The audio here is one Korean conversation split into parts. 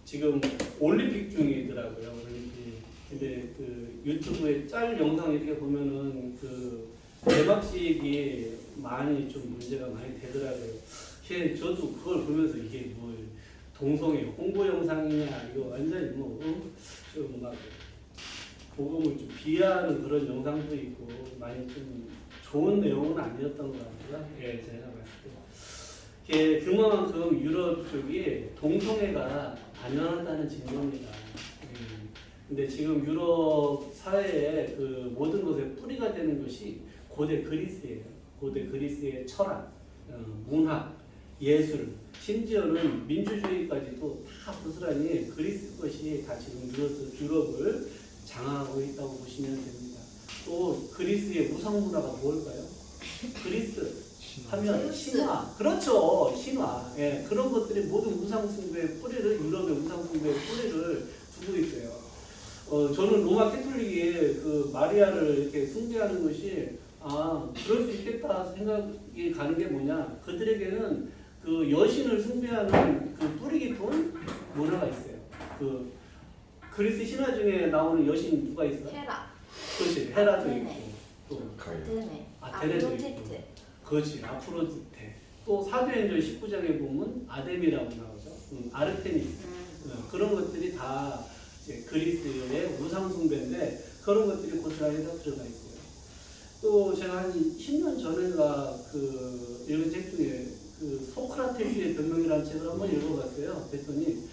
지금 올림픽 중이더라고요. 올림픽. 근데 그 유튜브에 짤 영상 이렇게 보면은 그 개막식이 많이 좀 문제가 많이 되더라고요. 저도 그걸 보면서 이게 뭐 동성애 홍보 영상이냐 이거 완전히 좀 막 복음을 좀 비하하는 그런 영상도 있고 많이 좀 좋은 내용은 아니었던 것 같아요. 예, 제가 봤을 때. 그만큼 유럽 쪽이 동성애가 안전하다는 증거입니다. 근데 지금 유럽 사회의 그 모든 것의 뿌리가 되는 것이 고대 그리스예요. 고대 그리스의 철학, 문학, 예술, 심지어는 민주주의까지도 다 고스란히 그리스 것이 다 지금 유럽을 장악하고 있다고 보시면 됩니다. 또 그리스의 우상 문화가 뭘까요? 그리스 하면 신화. 그렇죠. 신화. 예, 그런 것들이 모든 우상 숭배의 뿌리를, 유럽의 우상 숭배의 뿌리를 두고 있어요. 저는 로마 캐톨릭이 그 마리아를 이렇게 숭배하는 것이 그럴 수 있겠다 생각이 가는 게 뭐냐? 그들에게는 그 여신을 숭배하는 그 뿌리 깊은 문화가 있어요. 그 그리스 신화 중에 나오는 여신 누가 있어? 헤라. 그렇지. 헤라도 아테네. 있고 또 아테네. 아테네도 있고. 아프로디테. 그렇지. 아프로디테. 또 사도행전 19장에 보면 아데미라고 나오죠. 아르테미스. 그런 것들이 다 이제 그리스의 우상 숭배인데 그런 것들이 고스란히 다 들어가 있어요. 또 제가 한 10년 전인가 그 읽은 책 중에 그 소크라테스의 변명이라는 책을 한번 읽어봤어요. 그랬더니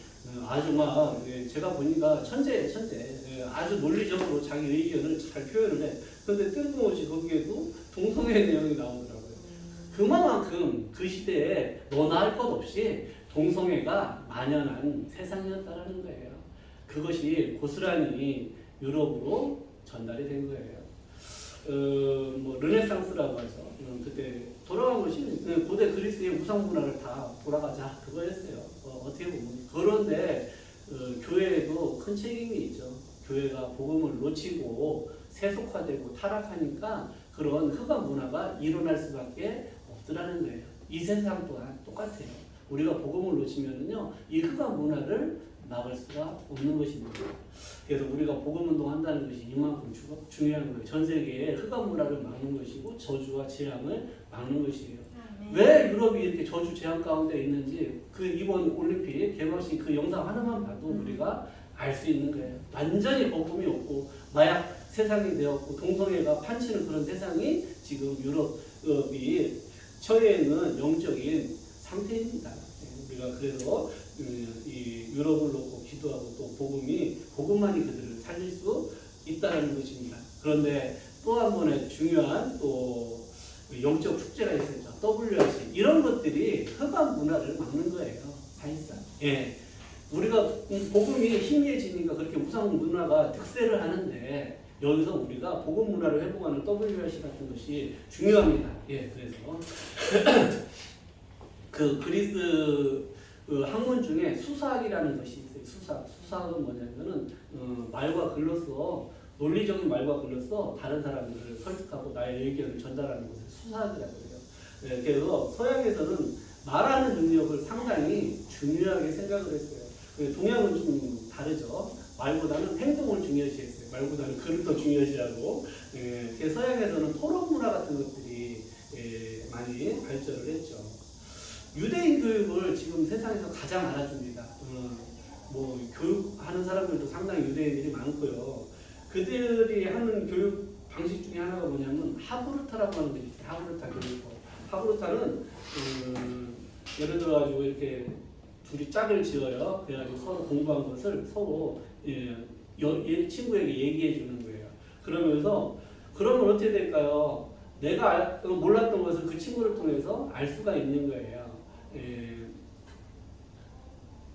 아주 막 제가 보니까 천재예요, 천재. 아주 논리적으로 자기 의견을 잘 표현을 해. 그런데 뜬금없이 거기에도 동성애 내용이 나오더라고요. 그만큼 그 시대에 너나 할 것 없이 동성애가 만연한 세상이었다라는 거예요. 그것이 고스란히 유럽으로 전달이 된 거예요. 뭐 르네상스라고 하죠. 그때 돌아간 것이 고대 그리스의 우상 문화를 다 돌아가자 그거였어요. 어떻게 보면 그런데 교회에도 큰 책임이 있죠. 교회가 복음을 놓치고 세속화되고 타락하니까 그런 흑암 문화가 일어날 수밖에 없더라는 거예요. 이 세상 또한 똑같아요. 우리가 복음을 놓치면은요 이 흑암 문화를 막을 수가 없는 것입니다. 그래서 우리가 복음 운동한다는 것이 이만큼 중요한 거예요. 전 세계의 흑암 문화를 막는 것이고 저주와 재앙을 막는 것이에요. 왜 유럽이 이렇게 저주 재앙 가운데 있는지 그 이번 올림픽 개막식 그 영상 하나만 봐도 우리가 알 수 있는 거예요. 완전히 복음이 없고 마약 세상이 되었고 동성애가 판치는 그런 세상이 지금 유럽이 처해 있는 영적인 상태입니다. 우리가 그래서 이 유럽을 놓고 기도하고 또 복음만이 그들을 살릴 수 있다는 것입니다. 그런데 또 한 번의 중요한 또 영적 축제가 있었죠. WRC 이런 것들이 흑암 문화를 막는 거예요. 사실상. 예. 우리가 복음이 희미해지니까 그렇게 우상 문화가 득세를 하는데 여기서 우리가 복음 문화를 회복하는 WRC 같은 것이 중요합니다. 예. 그래서 그 그리스 학문 중에 수사학이라는 것이 있어요. 수사학은 뭐냐면은 말과 글로써 논리적인 말과 글로써 다른 사람들을 설득하고 나의 의견을 전달하는 것을 수사학이라고 해요. 네, 그래서 서양에서는 말하는 능력을 상당히 중요하게 생각을 했어요. 동양은 좀 다르죠. 말보다는 행동을 중요시했어요. 말보다는 글을 더 중요시하고. 서양에서는 토론 문화 같은 것들이 많이 발전을 했죠. 유대인 교육을 지금 세상에서 가장 알아줍니다. 뭐 교육하는 사람들도 상당히 유대인들이 많고요. 그들이 하는 교육 방식 중에 하나가 뭐냐면 하브르타라고 하는 게 있어요. 하브르타 교육법. 하브르타는 예를 들어가지고 이렇게 둘이 짝을 지어요. 그래가지고 서로 공부한 것을 서로 친구에게 얘기해 주는 거예요. 그러면 어떻게 될까요? 내가 몰랐던 것을 그 친구를 통해서 알 수가 있는 거예요.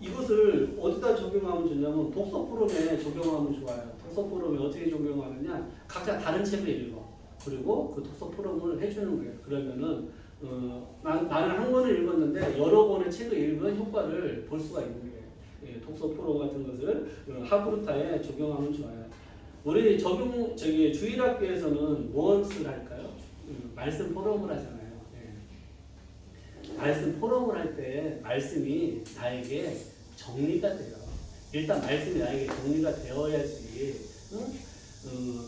이것을 어디다 적용하면 좋냐면 독서 포럼에 적용하면 좋아요. 독서 포럼에 어떻게 적용하느냐? 각자 다른 책을 읽어. 그리고 그 독서 포럼을 해주는 거예요. 그러면은 나는 한 권을 읽었는데 여러 권의 책을 읽은 효과를 볼 수가 있는 거예요. 독서 포럼 같은 것을 하브르타에 적용하면 좋아요. 우리 주일학교에서는 무엇을 할까요? 말씀 포럼을 하잖아요. 말씀 포럼을 할 때 말씀이 나에게 정리가 돼요. 일단 말씀이 나에게 정리가 되어야지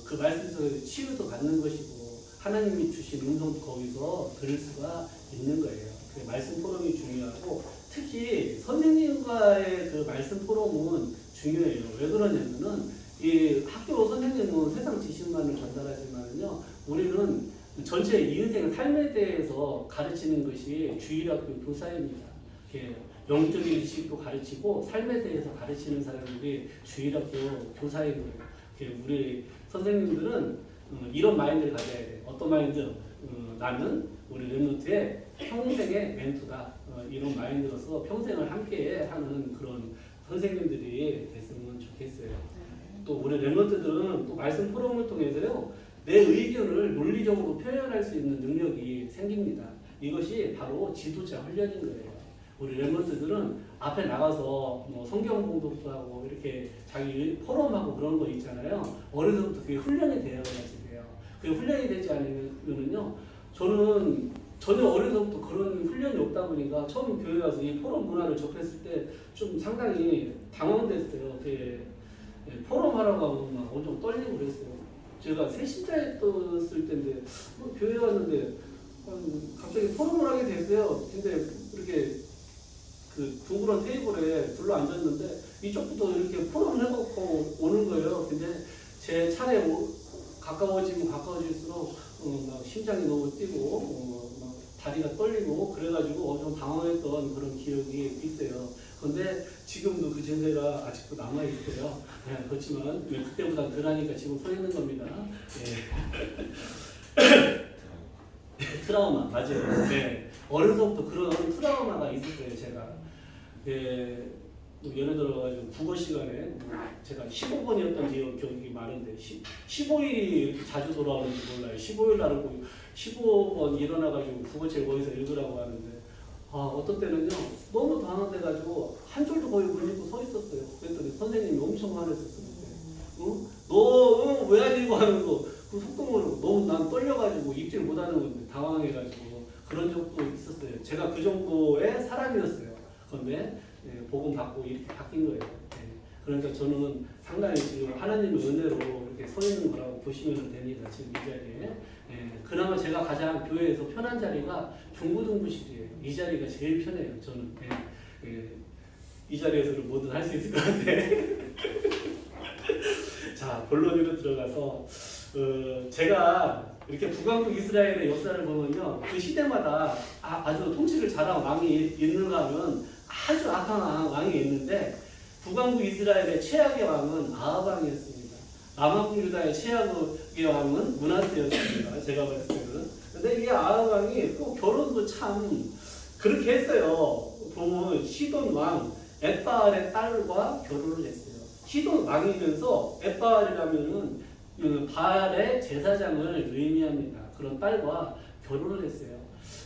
그 말씀 속에서 치유도 받는 것이고 하나님이 주신 음성도 거기서 들을 수가 있는 거예요. 그 말씀 포럼이 중요하고 특히 선생님과의 그 말씀 포럼은 중요해요. 왜 그러냐면은 이 학교 선생님은 세상 지식만을 전달하지만요, 우리는 전체 인생 삶에 대해서 가르치는 것이 주일학교 교사입니다. 이렇게 영적인 지식도 가르치고 삶에 대해서 가르치는 사람들이 주일학교 교사인 거예요. 우리 선생님들은 이런 마인드를 가져야 돼. 어떤 마인드? 나는 우리 랩노트의 평생의 멘토다. 이런 마인드로서 평생을 함께 하는 그런 선생님들이 됐으면 좋겠어요. 또 우리 랩노트들은 또 말씀 포럼을 통해서요, 내 의견을 논리적으로 표현할 수 있는 능력이 생깁니다. 이것이 바로 지도자 훈련인 거예요. 우리 랩노트들은 앞에 나가서 뭐 성경 공독도 하고 이렇게 자기 포럼하고 그런 거 있잖아요. 어려서부터 그게 훈련이 되어야지 돼요. 그게 훈련이 되지 않으면요, 저는 전혀 어려서부터 그런 훈련이 없다 보니까 처음 교회 가서 이 포럼 문화를 접했을 때 좀 상당히 당황됐어요. 포럼 하라고 하면 막 엄청 떨리고 그랬어요. 제가 새신자에 떴을 때인데 교회 왔는데 갑자기 포럼을 하게 됐어요. 근데 이렇게 그 둥그런 테이블에 둘러 앉았는데 이쪽부터 이렇게 포럼을 해갖고 오는 거예요. 근데 제 차례 가까워지면 가까워질수록 막 심장이 너무 뛰고 막 다리가 떨리고 그래가지고 엄청 당황했던 그런 기억이 있어요. 근데 지금도 그 증세가 아직도 남아있어요. 네, 그렇지만 그때보다 덜하니까 지금 서 있는 겁니다. 네. 트라우마, 맞아요. 네. 어려서부터 그런 트라우마가 있었어요, 제가. 네. 예를 들어가지고 국어 시간에 제가 15번이었던 기억이 많은데 15일이 자주 돌아오는지 몰라요. 15일 날은 15번 일어나가지고 국어책 거기서 읽으라고 하는데 어떤 때는요 너무 당황돼가지고 한 줄도 거의 못 읽고 서 있었어요. 그랬더니 선생님이 엄청 화냈었어요. 응? 너 왜 안 읽어 하면서 그 속도모르고 너무 난 떨려가지고 읽질 못하는 건데 당황해가지고 그런 적도 있었어요. 제가 그 정도의 사람이었어요. 그런데 복음 받고 이렇게 바뀐 거예요. 그러니까 저는 상당히 지금 하나님의 은혜로 이렇게 서 있는 거라고 보시면 됩니다. 지금 이 자리에. 그나마 제가 가장 교회에서 편한 자리가 중고등부실이에요. 이 자리가 제일 편해요. 저는. 이 자리에서는 뭐든 할 수 있을 것 같아. 자, 본론으로 들어가서 제가 이렇게 북왕국 이스라엘의 역사를 보면요, 그 시대마다 아주 통치를 잘한 왕이 있는가 하면 아주 악한 왕이 있는데 북왕국 이스라엘의 최악의 왕은 아합 왕이었습니다. 남왕국 유다의 최악의 왕은 므낫세였습니다. 제가 봤을 때는. 근데 이 아합 왕이 또 결혼도 참 그렇게 했어요. 보면 시돈 왕 엣바알의 딸과 결혼을 했어요. 시돈 왕이면서 엣바알이라면은 바알의 제사장을 의미합니다. 그런 딸과 결혼을 했어요.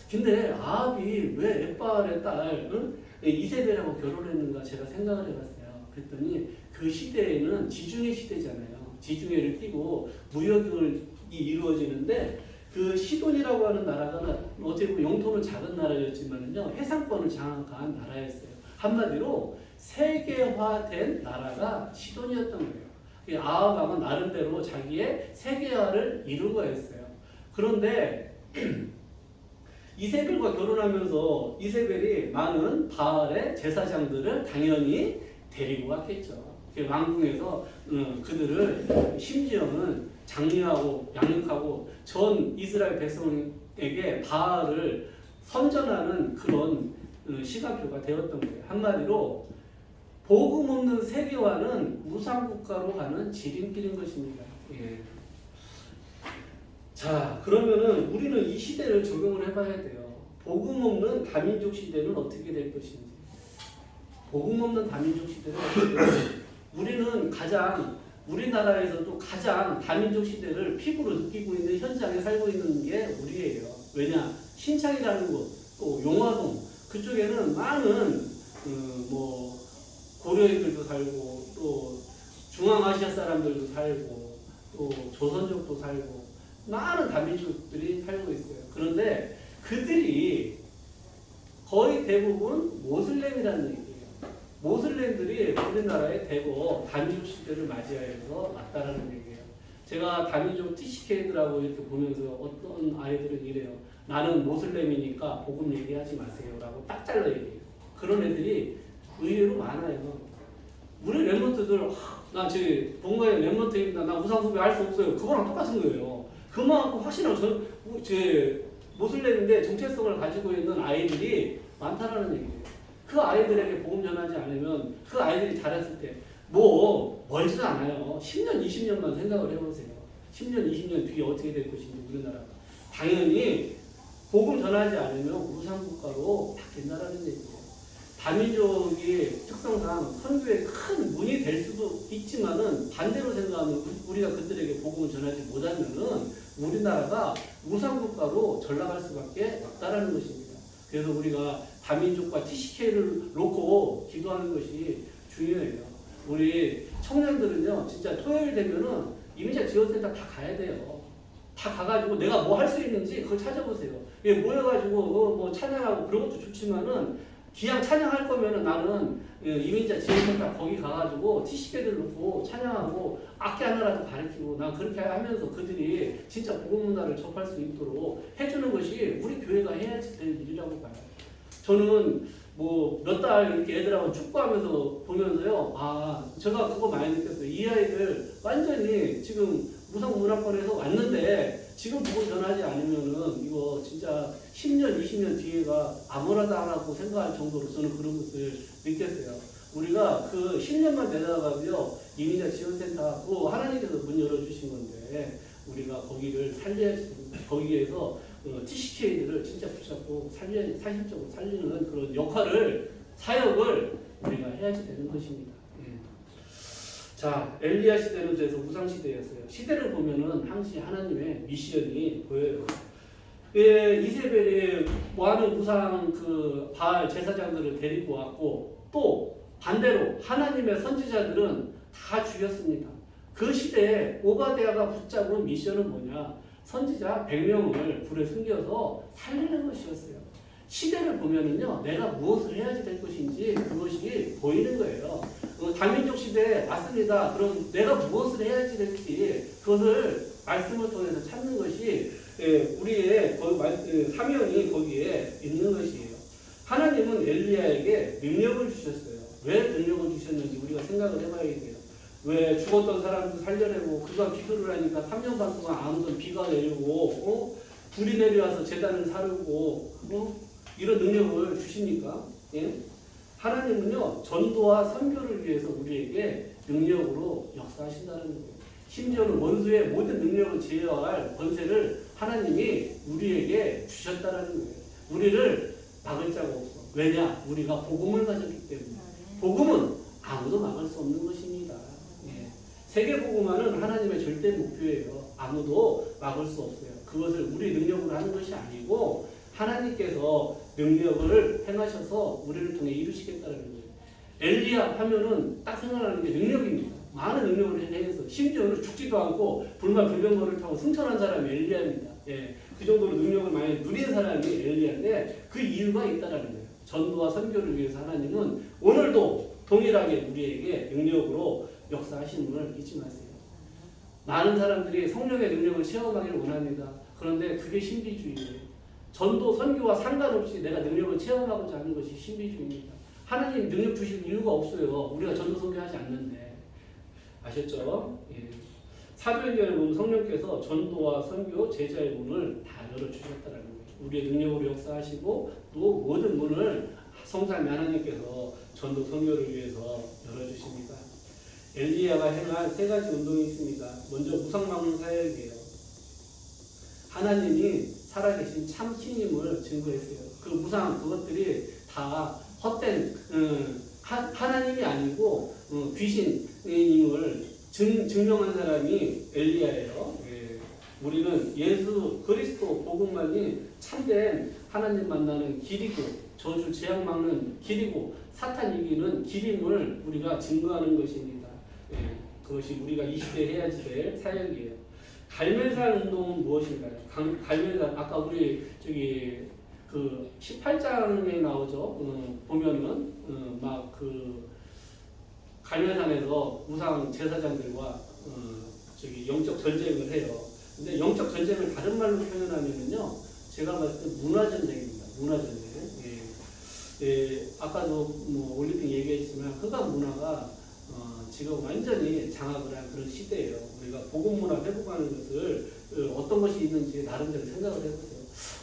근데 아합이 왜 엣바알의 딸 이세벨하고 결혼했는가 제가 생각을 해봤어요. 그랬더니 그 시대에는 지중해 시대잖아요. 지중해를 끼고 무역이 이루어지는데 그 시돈이라고 하는 나라가 어떻게 보면 영토는 작은 나라였지만요 해상권을 장악한 나라였어요. 한마디로 세계화된 나라가 시돈이었던 거예요. 아합 왕은 나름대로 자기의 세계화를 이룬 거였어요. 그런데 이세벨과 결혼하면서 이세벨이 많은 바알의 제사장들을 당연히 데리고 왔겠죠. 왕궁에서 그들을 심지어는 장려하고 양육하고 전 이스라엘 백성에게 바알을 선전하는 그런 시간표가 되었던 거예요. 한마디로 복음 없는 세계화는 우상국가로 가는 지름길인 것입니다. 예. 자, 그러면은 우리는 이 시대를 적용을 해봐야 돼요. 복음 없는 다민족 시대는 어떻게 될 것인지. 복음 없는 다민족 시대는 어떻게 될 것인지. 우리는 우리나라에서도 가장 다민족 시대를 피부로 느끼고 있는 현장에 살고 있는 게 우리예요. 왜냐? 신창이라는 곳, 또 용화동 그쪽에는 많은 고려인들도 살고 또 중앙아시아 사람들도 살고 또 조선족도 살고 많은 다민족들이 살고 있어요. 그런데 그들이 거의 대부분 모슬렘이라는 얘기예요. 모슬렘들이 우리나라에 대거 다민족 시대를 맞이하여서 왔다라는 얘기예요. 제가 다민족 TCK들하고 이렇게 보면서 어떤 아이들은 이래요. 나는 모슬렘이니까 복음 얘기하지 마세요라고 딱 잘라 얘기해요. 그런 애들이 의외로 많아요. 우리 랩런트들 나 저기 본가에 랩런트입니다. 나 우상숭배 할 수 없어요. 그거랑 똑같은 거예요. 그만큼 확실한 제 모슬렘인데 정체성을 가지고 있는 아이들이 많다라는 얘기예요. 그 아이들에게 복음 전하지 않으면 그 아이들이 자랐을 때 뭐 멀지도 않아요. 10년, 20년만 생각을 해보세요. 10년, 20년 뒤에 어떻게 될 것인지 우리나라가. 당연히 복음 전하지 않으면 우상국가로 바뀐다라는 얘기예요. 다민족의 특성상 선교에 큰 문이 될 수도 있지만은 반대로 생각하면 우리가 그들에게 복음을 전하지 못하면은 우리나라가 우상국가로 전락할 수밖에 없다라는 것입니다. 그래서 우리가 다민족과 TCK를 놓고 기도하는 것이 중요해요. 우리 청년들은요, 진짜 토요일 되면은 이민자 지원센터 다 가야 돼요. 다 가가지고 내가 뭐 할 수 있는지 그걸 찾아보세요. 예, 모여가지고 뭐 찬양하고 그런 것도 좋지만은 기왕 찬양할 거면은 나는 이민자 지원센터 거기 가가지고 TCK를 놓고 찬양하고 악기 하나라도 가르치고 난 그렇게 하면서 그들이 진짜 복음 문화를 접할 수 있도록 해주는 것이 우리 교회가 해야지 될 일이라고 봐요. 저는 뭐 몇 달 이렇게 애들하고 축구하면서 보면서요, 제가 그거 많이 느꼈어요. 이 아이들 완전히 지금 무상문화권에서 왔는데 지금 복음 전하지 않으면은 이거 진짜 10년, 20년 뒤에가 아무나도 안 하고 생각할 정도로 저는 그런 것을 느꼈어요. 우리가 그 10년만 내다가고요, 이민자 지원센터 그거 하나님께서 문 열어주신 건데 우리가 거기를 살려야지 됩니다. 거기에서 TCK들을 진짜 붙잡고 사실적으로 살리는 그런 역할을, 사역을 우리가 해야지 되는 것입니다. 자, 엘리야 시대는 그래서 우상시대였어요. 시대를 보면은 항시 하나님의 미션이 보여요. 이세벨이 많은 우상 바알 제사장들을 데리고 왔고, 또 반대로 하나님의 선지자들은 다 죽였습니다. 그 시대에 오바댜가 붙잡은 미션은 뭐냐? 선지자 100명을 불에 숨겨서 살리는 것이었어요. 시대를 보면은요, 내가 무엇을 해야지 될 것인지 그것이 보이는 거예요. 다민족 시대에 왔습니다. 그럼 내가 무엇을 해야지 될지 그것을 말씀을 통해서 찾는 것이 우리의 사명이 거기에 있는 것이에요. 하나님은 엘리야에게 능력을 주셨어요. 왜 능력을 주셨는지 우리가 생각을 해봐야 돼요. 왜 죽었던 사람도 살려내고 그가 기도를 하니까 3년 반 동안 아무도 비가 내리고 불이 내려와서 제단을 사르고 이런 능력을 주십니까? 예? 하나님은요, 전도와 선교를 위해서 우리에게 능력으로 역사하신다는 거예요. 심지어는 원수의 모든 능력을 제어할 권세를 하나님이 우리에게 주셨다는 거예요. 우리를 막을 자가 없어. 왜냐? 우리가 복음을 가졌기 때문에. 복음은 아무도 막을 수 없는 것입니다. 예. 세계복음화는 하나님의 절대 목표예요. 아무도 막을 수 없어요. 그것을 우리 능력으로 하는 것이 아니고 하나님께서 능력을 행하셔서 우리를 통해 이루시겠다는 거예요. 엘리야 하면은 딱 생각나는 게 능력입니다. 많은 능력을 행해서 심지어는 죽지도 않고 불말불병거를 타고 승천한 사람이 엘리야입니다. 예, 그 정도로 능력을 많이 누린 사람이 엘리야인데 그 이유가 있다라는 거예요. 전도와 선교를 위해서 하나님은 오늘도 동일하게 우리에게 능력으로 역사하시는 걸 잊지 마세요. 많은 사람들이 성령의 능력을 체험하기를 원합니다. 그런데 그게 신비주의예요. 전도, 선교와 상관없이 내가 능력을 체험하고자 하는 것이 신비주의입니다. 하나님 능력 주실 이유가 없어요. 우리가 전도, 선교하지 않는데. 아셨죠? 예. 사도행전에 보면 성령께서 전도와 선교, 제자의 문을 다 열어주셨다는 거예요. 우리의 능력으로 역사하시고 또 모든 문을 성삼위 하나님께서 전도, 선교를 위해서 열어주십니다. 엘리야가 행한 세 가지 운동이 있습니다. 먼저 우상망론 사역이에요. 하나님이 살아계신 참 신임을 증거했어요. 그 우상 그것들이 다 헛된 하나님이 아니고 귀신임을 증명한 사람이 엘리야예요. 예. 우리는 예수 그리스도 복음만이 참된 하나님 만나는 길이고 저주 재앙 막는 길이고 사탄 이기는 길임을 우리가 증거하는 것입니다. 예. 그것이 우리가 이 시대에 해야지 될 사역이에요. 갈멜살 운동은 무엇인가요? 갈멜살 아까 우리 그 18장에 나오죠. 보면은 막 그 갈매산에서 우상 제사장들과 저기 영적 전쟁을 해요. 근데 영적 전쟁을 다른 말로 표현하면은요, 제가 봤을 때 문화 전쟁입니다. 문화 전쟁. 아까도 뭐 올림픽 얘기했지만 흑암 문화가 지금 완전히 장악을 한 그런 시대예요. 우리가 복음 문화 회복하는 것을 어떤 것이 있는지 나름대로 생각을 해보세요.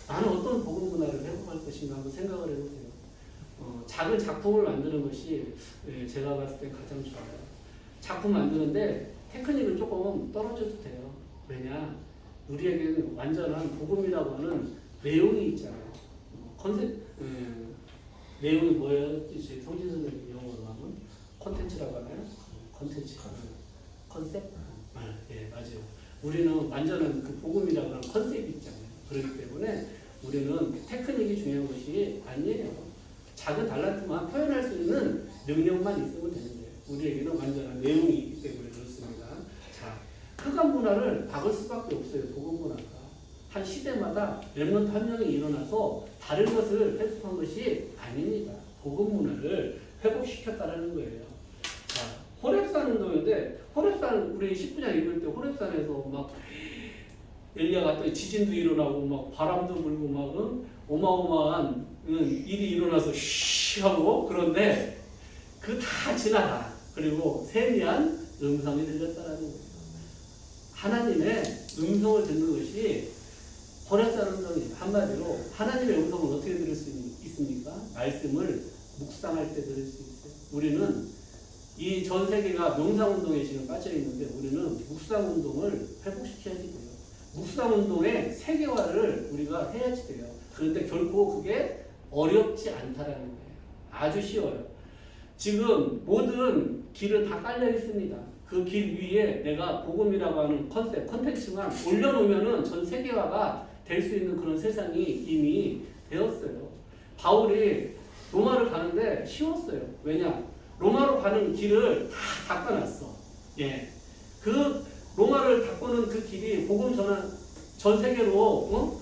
나는 어떤 복음 문화를 회복할 것인가 한번 생각을 해보세요. 작은 작품을 만드는 것이 제가 봤을 때 가장 좋아요. 작품 만드는데 테크닉은 조금 떨어져도 돼요. 왜냐? 우리에게는 완전한 복음이라고 하는 내용이 있잖아요. 컨셉, 내용이 뭐예요? 성진 선생님 영어로 하면 콘텐츠라고 하나요? 콘텐츠. 컨셉? 예, 맞아요. 우리는 완전한 그 복음이라고 하는 컨셉이 있잖아요. 그렇기 때문에 우리는 테크닉이 중요한 것이 아니에요. 작은 달란트만 표현할 수 있는 능력만 있으면 되는데 우리에게는 완전한 내용이 있기 때문에 그렇습니다. 자, 흑암 문화를 박을 수밖에 없어요. 복음 문화가. 한 시대마다 렘넌트 한 명이 일어나서 다른 것을 회복한 것이 아닙니다. 복음 문화를 회복시켰다는 거예요. 자, 호렙산 운동인데 호렙산 우리 19장 읽을 때 호렙산에서 막 엘리야가 또 지진도 일어나고 막 바람도 불고 막 어마어마한 일이 일어나서 쉬 하고 그런데 그 다 지나가. 그리고 세미한 음성이 들렸다라는 거예요. 하나님의 음성을 듣는 것이 호렙산 음성이에요. 한마디로 하나님의 음성을 어떻게 들을 수 있습니까? 말씀을 묵상할 때 들을 수 있어요. 우리는 이 전 세계가 명상운동에 지금 빠져 있는데 우리는 묵상운동을 회복시켜야지 돼요. 묵상운동의 세계화를 우리가 해야지 돼요. 그런데 결코 그게 어렵지 않다라는 거예요. 아주 쉬워요. 지금 모든 길은 다 깔려 있습니다. 그 길 위에 내가 복음이라고 하는 컨셉, 컨텐츠만 올려놓으면은 전 세계화가 될 수 있는 그런 세상이 이미 되었어요. 바울이 로마를 가는데 쉬웠어요. 왜냐? 로마로 가는 길을 다 닦아놨어. 예. 그 로마를 닦고는 그 길이 복음 전환 전 세계로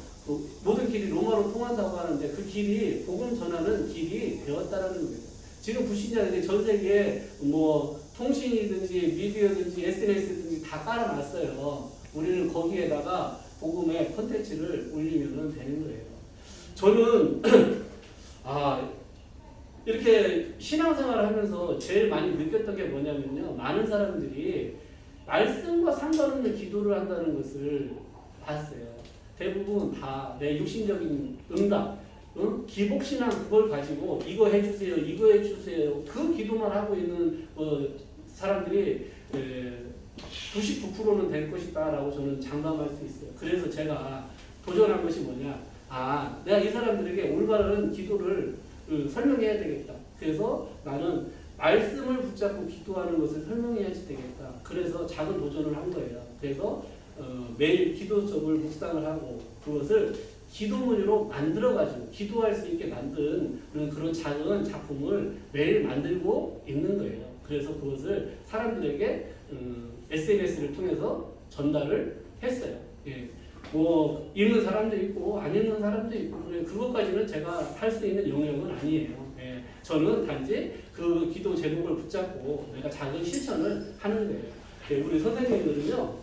모든 길이 로마로 통한다고 하는데 그 길이 복음 전하는 길이 되었다라는 거예요. 지금 불신자들이 전 세계에 뭐 통신이든지 미디어든지 SNS든지 다 깔아놨어요. 우리는 거기에다가 복음의 콘텐츠를 올리면 되는 거예요. 저는 이렇게 신앙생활을 하면서 제일 많이 느꼈던 게 뭐냐면요. 많은 사람들이 말씀과 상관없는 기도를 한다는 것을 봤어요. 대부분 다 내 육신적인 응답, 기복신앙 그걸 가지고 이거 해주세요, 이거 해주세요. 그 기도만 하고 있는 사람들이 99%는 될 것이다 라고 저는 장담할 수 있어요. 그래서 제가 도전한 것이 뭐냐. 내가 이 사람들에게 올바른 기도를 설명해야 되겠다. 그래서 나는 말씀을 붙잡고 기도하는 것을 설명해야지 되겠다. 그래서 작은 도전을 한 거예요. 그래서 매일 기도점을 묵상을 하고 그것을 기도문으로 만들어가지고 기도할 수 있게 만든 그런 작은 작품을 매일 만들고 있는 거예요. 그래서 그것을 사람들에게 SNS를 통해서 전달을 했어요. 예. 뭐 읽는 사람도 있고 안 읽는 사람도 있고 그것까지는 제가 할 수 있는 영역은 아니에요. 예. 저는 단지 그 기도 제목을 붙잡고 내가 작은 실천을 하는 거예요. 예. 우리 선생님들은요,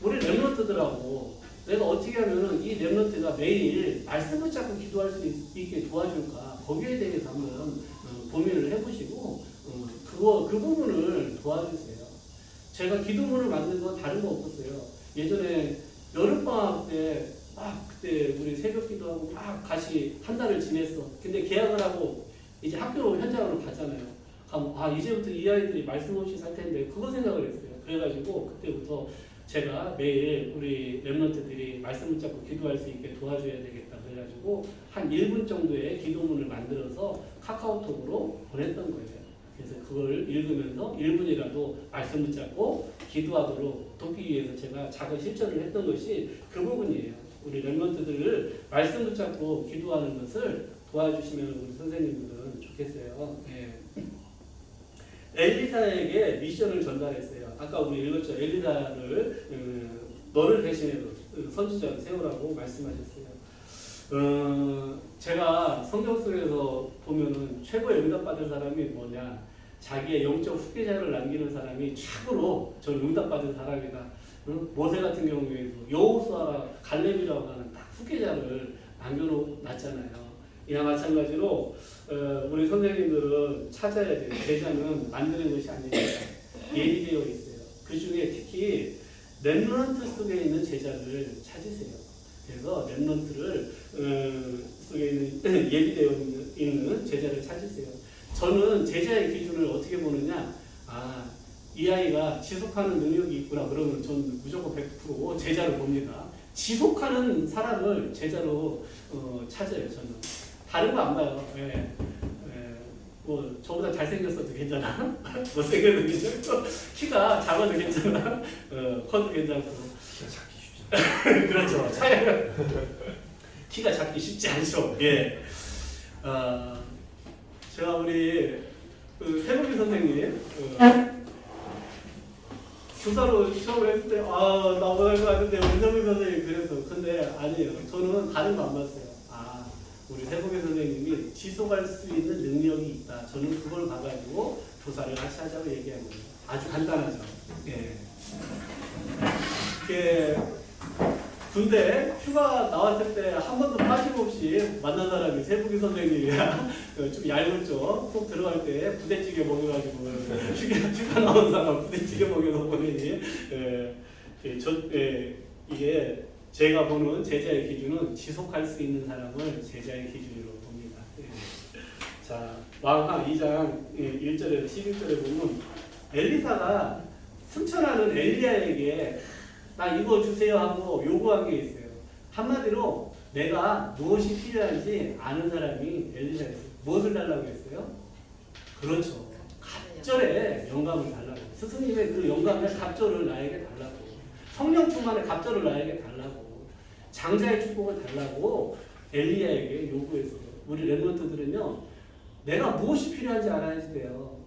우리 렘넌트들하고 내가 어떻게 하면은 이 렘넌트가 매일 말씀 붙잡고 기도할 수 있게 도와줄까 거기에 대해서 한번 고민을 해보시고 그 부분을 도와주세요. 제가 기도문을 만든 건 다른 거 없었어요. 예전에 여름방학 때 그때 우리 새벽 기도하고 같이 한 달을 지냈어. 근데 계약을 하고 이제 학교 현장으로 가잖아요. 가면 이제부터 이 아이들이 말씀 없이 살 텐데 그거 생각을 했어요. 그래가지고 그때부터 제가 매일 우리 렘넌트들이 말씀 붙잡고 기도할 수 있게 도와줘야 되겠다. 그래가지고 한 1분 정도의 기도문을 만들어서 카카오톡으로 보냈던 거예요. 그래서 그걸 읽으면서 1분이라도 말씀 붙잡고 기도하도록 돕기 위해서 제가 작은 실천을 했던 것이 그 부분이에요. 우리 렘넌트들을 말씀 붙잡고 기도하는 것을 도와주시면 우리 선생님들은 좋겠어요. 예. 엘리사에게 미션을 전달했어요. 아까 우리 읽었죠. 엘리사를 너를 대신해서 선지자를 세우라고 말씀하셨어요. 제가 성경 속에서 보면은 최고의 응답받은 사람이 뭐냐? 자기의 영적 후계자를 남기는 사람이 최고로 저는 응답받은 사람이다. 모세 같은 경우에도 여호수아가 갈렙이라고 하는 딱 후계자를 남겨놨잖아요. 이와 마찬가지로 우리 선생님들은 찾아야 돼요. 제자는 만드는 것이 아니라 예비되어 있어요. 그 중에 특히 렘넌트 속에 있는 제자를 찾으세요. 그래서 렘넌트를 속에 있는 예비되어 있는 제자를 찾으세요. 저는 제자의 기준을 어떻게 보느냐? 이 아이가 지속하는 능력이 있구나. 그러면 저는 무조건 100% 제자로 봅니다. 지속하는 사람을 제자로 찾아요. 저는 다른 거 안 봐요. 뭐 저보다 잘생겼어도 괜찮아. 못생겨도 괜찮고 키가 작아도 괜찮아. 커도 괜찮고. 키가 작기 쉽지. 그렇죠. 키가 작기 쉽지 않죠. 예. 제가 우리 세복이 선생님 교사로 시험을 했을 때 나보다 것 같은데 은정이 선생님 그래서 근데 아니에요. 저는 다른 거 안 봤어요. 우리 세복이 선생님이 지속할 수 있는 능력이 있다. 저는 그걸 봐가지고 교사를 같이 하자고 얘기한 겁니다. 아주 간단하죠. 군대 휴가 나왔을 때 한 번도 빠짐없이 만난 사람이 세복이 선생님이야. 좀 얇았죠. 꼭 들어갈 때 부대찌개 먹여가지고 휴가 나온 사람 부대찌개 먹여서 보내니 이게 제가 보는 제자의 기준은 지속할 수 있는 사람을 제자의 기준으로 봅니다. 자, 마가 2장 1절에서 11절에 보면 엘리사가 승천하는 엘리야에게 나 이거 주세요 하고 요구한 게 있어요. 한마디로 내가 무엇이 필요한지 아는 사람이 엘리사였어요. 무엇을 달라고 했어요? 그렇죠. 갑절에 영감을 달라고. 스승님의 그 영감의 갑절을 나에게 달라고. 성령 충만의 갑절을 나에게 달라고. 장자의 축복을 달라고 엘리야에게 요구했어요. 우리 렘넌트들은요. 내가 무엇이 필요한지 알아야지 돼요.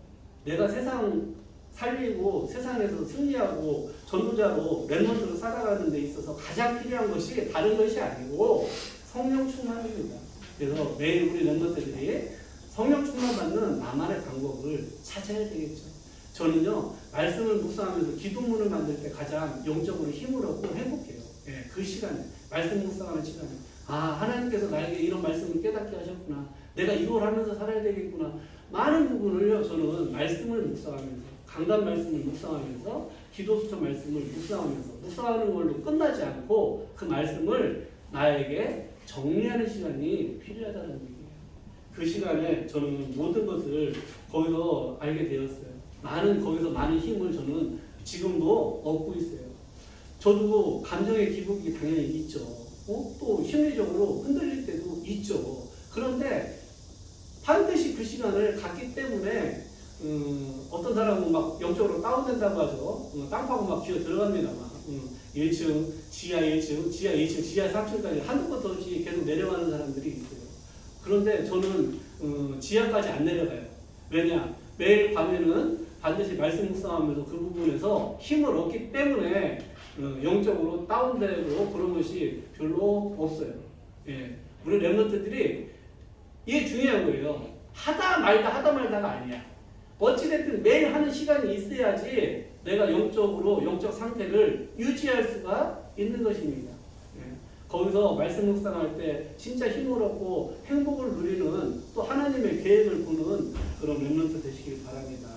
내가 세상 살리고 세상에서 승리하고 전도자로 렘넌트로 살아가는 데 있어서 가장 필요한 것이 다른 것이 아니고 성령 충만입니다. 그래서 매일 우리 렘넌트들이 성령 충만 받는 나만의 방법을 찾아야 되겠죠. 저는요 말씀을 묵상하면서 기도문을 만들 때 가장 영적으로 힘을 얻고 행복해요. 그 시간에 말씀 묵상하는 시간에 하나님께서 나에게 이런 말씀을 깨닫게 하셨구나. 내가 이걸 하면서 살아야 되겠구나. 많은 부분을요 저는 말씀을 묵상하면서 강단 말씀을 묵상하면서 기도수첩 말씀을 묵상하는 걸로 끝나지 않고 그 말씀을 나에게 정리하는 시간이 필요하다는 얘기예요. 그 시간에 저는 모든 것을 거기서 알게 되었어요. 거기서 많은 힘을 저는 지금도 얻고 있어요. 저도 감정의 기복이 당연히 있죠. 또 심리적으로 흔들릴 때도 있죠. 그런데 반드시 그 시간을 갖기 때문에 어떤 사람은 막 영적으로 다운된다고 하죠. 땅 파고 막 기어 들어갑니다. 1층, 지하 1층, 지하 2층, 지하 3층까지 한두 것도 없이 계속 내려가는 사람들이 있어요. 그런데 저는 지하까지 안 내려가요. 왜냐? 매일 밤에는 반드시 말씀 묵상하면서 그 부분에서 힘을 얻기 때문에 영적으로 다운되고 그런 것이 별로 없어요. 우리 렘넌트들이 이게 중요한 거예요. 하다 말다가 아니야. 어찌됐든 매일 하는 시간이 있어야지 내가 영적 상태를 유지할 수가 있는 것입니다. 거기서 말씀 묵상할 때 진짜 힘을 얻고 행복을 누리는 또 하나님의 계획을 보는 그런 렘넌트 되시길 바랍니다.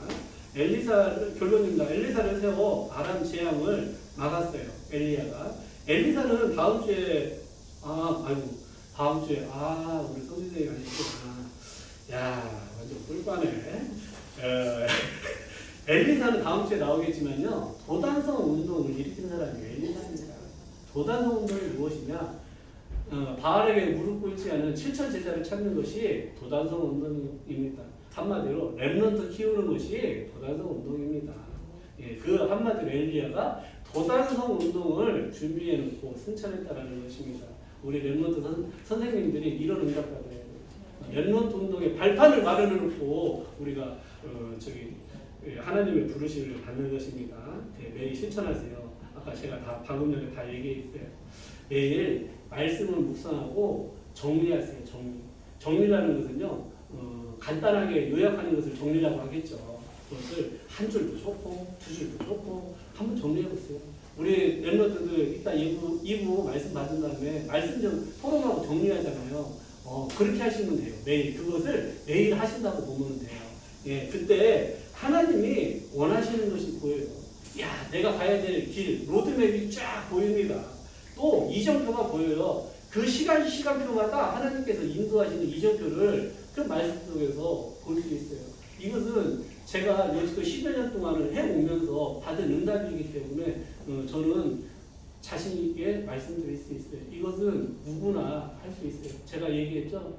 결론입니다. 엘리사를 세워 아람 재앙을 막았어요. 엘리야가. 엘리사는 다음 주에 우리 선생님이 아니구나. 완전 꿀빠네. 엘리사는 다음 주에 나오겠지만요. 도단성 운동을 일으킨 사람이에요. 엘리사입니다. 도단성 운동이 무엇이냐? 바알에게 무릎 꿇지 않은 7천 제자를 찾는 것이 도단성 운동입니다. 한마디로 렘넌트 키우는 것이 도단성 운동입니다. 그 한마디로 엘리야가 도단성 운동을 준비해 놓고 승천했다라는 것입니다. 우리 렘넌트 선생님들이 이런 응답받아야 돼요. 렘넌트 운동의 발판을 마련해 놓고 우리가 하나님의 부르심을 받는 것입니다. 매일 실천하세요. 아까 제가 방금 전에 다 얘기했어요. 매일 말씀을 묵상하고 정리하세요. 정리라는 것은요. 간단하게 요약하는 것을 정리라고 하겠죠. 그것을 한 줄도 좋고 두 줄도 좋고 한번 정리해 보세요. 우리 멤버들도 이따 2부 말씀 받은 다음에 말씀 좀 토론하고 정리하잖아요. 그렇게 하시면 돼요. 매일 그것을 매일 하신다고 보면 돼요. 예, 그때 하나님이 원하시는 것이 보여요. 야, 내가 가야 될 길, 로드맵이 쫙 보입니다. 또 이정표가 보여요. 그 시간표마다 하나님께서 인도하시는 이정표를 그 말씀 속에서 볼 수 있어요. 이것은 제가 여지껏 10여 년 동안을 해오면서 받은 응답이기 때문에 저는 자신 있게 말씀드릴 수 있어요. 이것은 누구나 할 수 있어요. 제가 얘기했죠.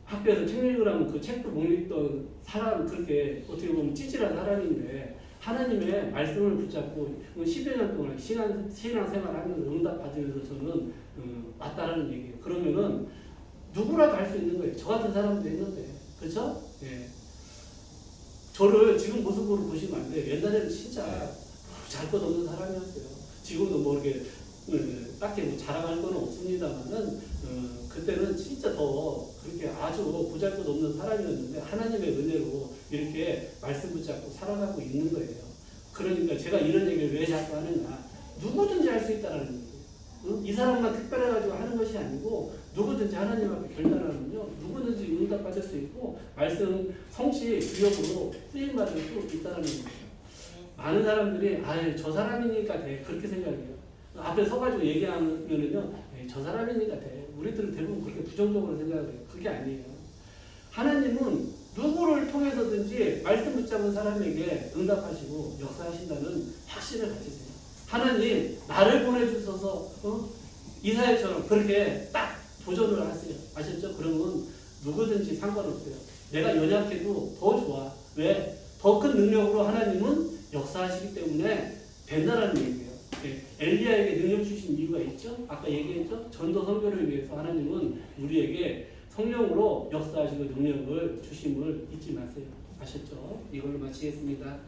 학교에서 책 읽으라면 그 책도 못 읽던 사람, 그렇게 어떻게 보면 찌질한 사람인데 하나님의 말씀을 붙잡고 10여 년 동안 신앙생활 하면서 응답 받으면서 저는 왔다라는 얘기예요. 그러면은 누구라도 할 수 있는 거예요. 저 같은 사람도 있는데, 그렇죠? 예. 저를 지금 모습으로 보시면 안 돼요. 옛날에는 진짜 잘 것 없는 사람이었어요. 지금도 뭐 이렇게 딱히 뭐 자랑할 건 없습니다만은 그때는 진짜 더 그렇게 아주 보잘것 없는 사람이었는데 하나님의 은혜로 이렇게 말씀 붙잡고 살아가고 있는 거예요. 그러니까 제가 이런 얘기를 왜 자꾸 하느냐? 누구든지 할 수 있다는 거예요. 이 사람만 특별해가지고 하는 것이 아니고 누구든지 하나님 앞에 결단하면요 누구든지 응답받을 수 있고 말씀 성취 주역으로 쓰임 받을 수 있다는 거예요. 많은 사람들이 저 사람이니까 돼 그렇게 생각해요. 앞에 서가지고 얘기하면은요 저 사람이니까 돼. 우리들은 대부분 그렇게 부정적으로 생각을 해요. 그게 아니에요. 하나님은 누구를 통해서든지 말씀 붙잡은 사람에게 응답하시고 역사하신다는 확신을 가지세요. 하나님 나를 보내주셔서 이사야처럼 그렇게 딱 도전을 하세요. 아셨죠? 그러면 누구든지 상관없어요. 내가 연약해도 더 좋아. 왜? 더 큰 능력으로 하나님은 역사하시기 때문에 된다라는 얘기예요. 엘리야에게 능력 주신 이유가 있죠? 아까 얘기했죠? 전도 선교를 위해서 하나님은 우리에게 성령으로 역사하시고 능력을 주심을 잊지 마세요. 아셨죠? 이걸로 마치겠습니다.